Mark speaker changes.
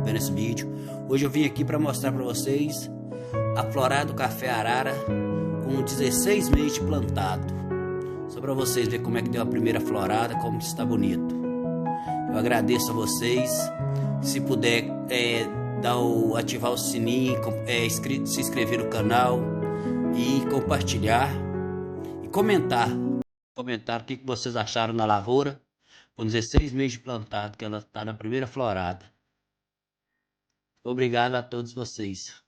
Speaker 1: vendo esse vídeo. Hoje eu vim aqui para mostrar para vocês a florada do café arara com 16 meses de plantado. Só para vocês verem como é que deu a primeira florada, como está bonito. Eu agradeço a vocês. Se puder ativar o sininho, se inscrever no canal e compartilhar e comentar o que vocês acharam na lavoura com 16 meses de plantado, que ela está na primeira florada. Obrigado a todos vocês.